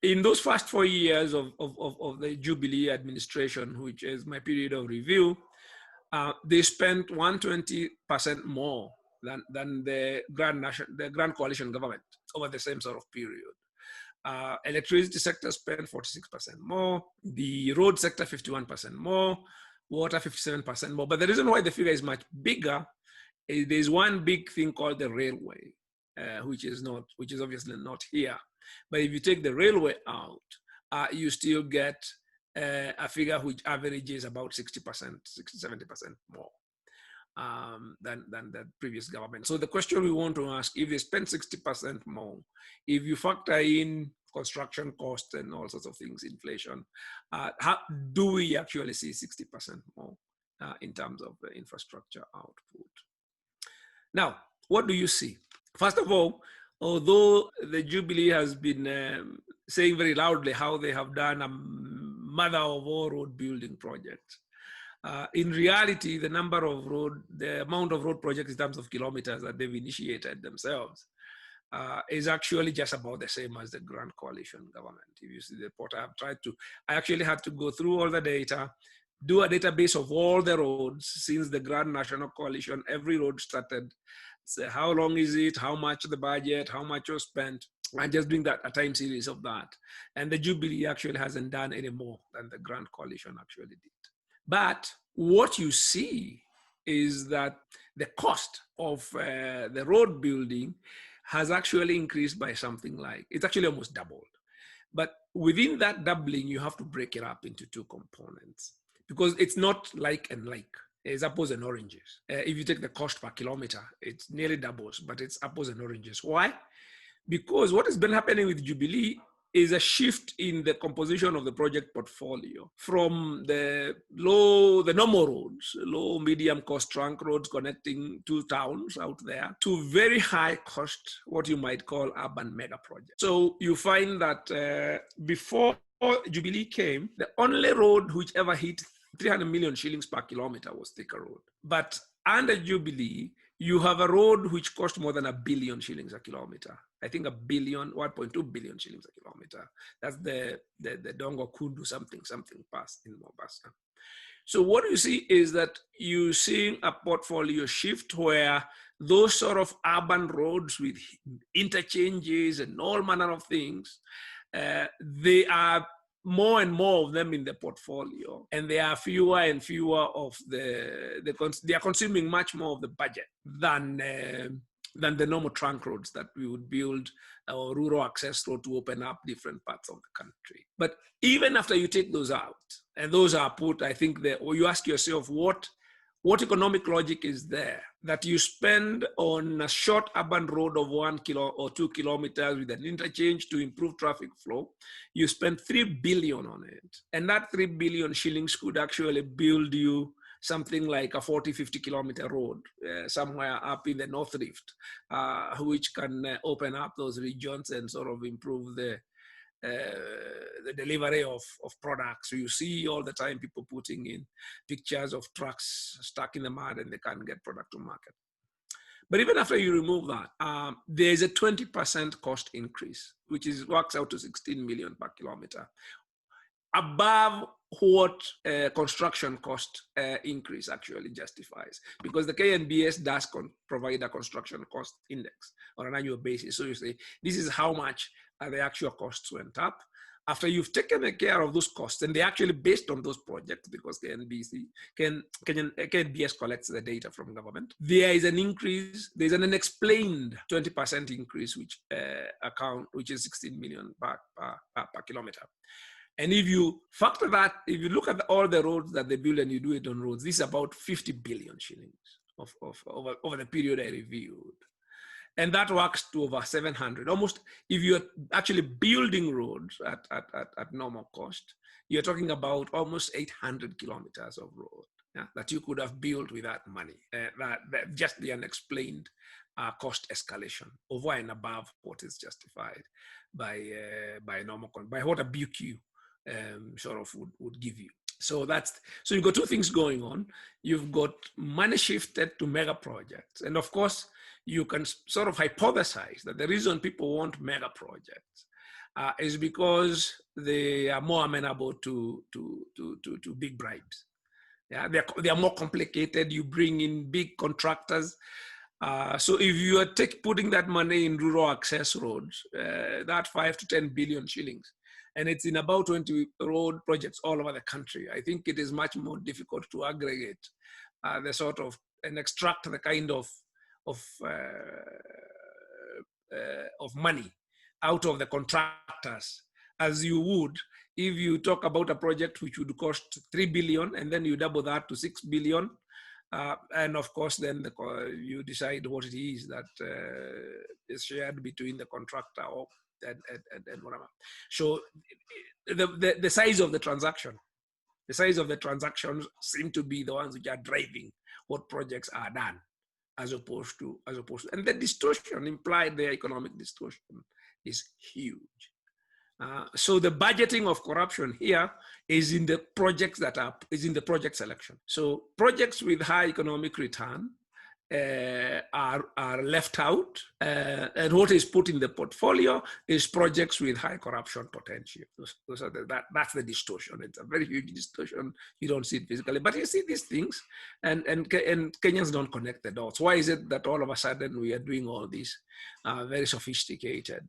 in those first 4 years of the Jubilee administration, which is my period of review, they spent 120% more than the Grand Coalition government over the same sort of period. Electricity sector spent 46% more, the road sector 51% more, water 57% more. But the reason why the figure is much bigger is there's one big thing called the railway, which is obviously not here. But if you take the railway out, you still get a figure which averages about 60%, 60-70% more than the previous government. So the question we want to ask, if they spend 60% more, if you factor in construction costs and all sorts of things, inflation, how do we actually see 60% more in terms of infrastructure output? Now, what do you see? First of all, although the Jubilee has been saying very loudly how they have done a mother of all road building projects, in reality, the amount of road projects in terms of kilometers that they've initiated themselves is actually just about the same as the Grand Coalition government. If you see the report, I actually had to go through all the data, do a database of all the roads since the Grand National Coalition. Every road started, say how long is it, how much the budget, how much was spent, and just doing a time series of that. And the Jubilee actually hasn't done any more than the Grand Coalition actually did. But what you see is that the cost of the road building has actually increased by something like, it's actually almost doubled. But within that doubling, you have to break it up into two components, because it's not like and like. It's apples and oranges. If you take the cost per kilometer, it nearly doubles, but it's apples and oranges. Why? Because what has been happening with Jubilee is a shift in the composition of the project portfolio from the normal roads, low, medium cost trunk roads connecting two towns out there, to very high cost, what you might call urban mega projects. So you find that before Jubilee came, the only road which ever hit 300 million shillings per kilometer was Thika Road. But under Jubilee, you have a road which cost more than 1 billion shillings a kilometer. I think 1.2 billion shillings a kilometer. That's the Dongo Kundu something pass in Mombasa. So what you see is that you're seeing a portfolio shift where those sort of urban roads with interchanges and all manner of things, they are more and more of them in the portfolio, and there are fewer and fewer of they are consuming much more of the budget than the normal trunk roads that we would build, or rural access road to open up different parts of the country. But even after you take those out, and those are put, I think or you ask yourself, what economic logic is there that you spend on a short urban road of 1 or 2 kilometers with an interchange to improve traffic flow? You spend 3 billion on it. And that 3 billion shillings could actually build you something like a 40-50 kilometer road somewhere up in the North Rift, which can open up those regions and sort of improve the delivery of products. So you see all the time people putting in pictures of trucks stuck in the mud and they can't get product to market. But even after you remove that, there's a 20% cost increase, which works out to 16 million per kilometer, above what construction cost increase actually justifies, because the KNBS does provide a construction cost index on an annual basis. So you say, this is how much the actual costs went up. After you've taken care of those costs, and they're actually based on those projects, because KNBS collects the data from government, there is an increase, there's an unexplained 20% increase, which is 16 million per kilometer. And if you factor that, if you look at all the roads that they build and you do it on roads, this is about 50 billion shillings over the period I reviewed. And that works to over 700. Almost, if you're actually building roads at normal cost, you're talking about almost 800 kilometers of road that you could have built with that money. That just the unexplained cost escalation over and above what is justified by what a BQ sort of would give you. So you've got two things going on. You've got money shifted to mega projects. And of course, you can sort of hypothesize that the reason people want mega projects is because they are more amenable to big bribes. Yeah, they are more complicated. You bring in big contractors. So if you are putting that money in rural access roads, that 5 to 10 billion shillings, and it's in about 20 road projects all over the country, I think it is much more difficult to aggregate the sort of and extract the kind of money out of the contractors as you would if you talk about a project which would cost 3 billion and then you double that to 6 billion. And of course, then you decide what it is that is shared between the contractor and whatever. So the size of the transaction, the size of the transactions seem to be the ones which are driving what projects are done, as opposed to, and the distortion implied, the economic distortion is huge. So the budgeting of corruption here is in the projects is in the project selection. So projects with high economic return are left out, and what is put in the portfolio is projects with high corruption potential. Those are that's the distortion. It's a very huge distortion. You don't see it physically, but you see these things, and Kenyans don't connect the dots. Why is it that all of a sudden we are doing all these very sophisticated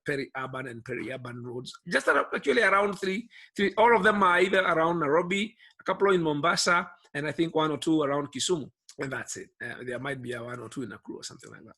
peri-urban and peri-urban roads? Just actually around three, all of them are either around Nairobi, a couple in Mombasa, and I think 1 or 2 around Kisumu. And that's it. There might be a 1 or 2 in Nakuru or something like that.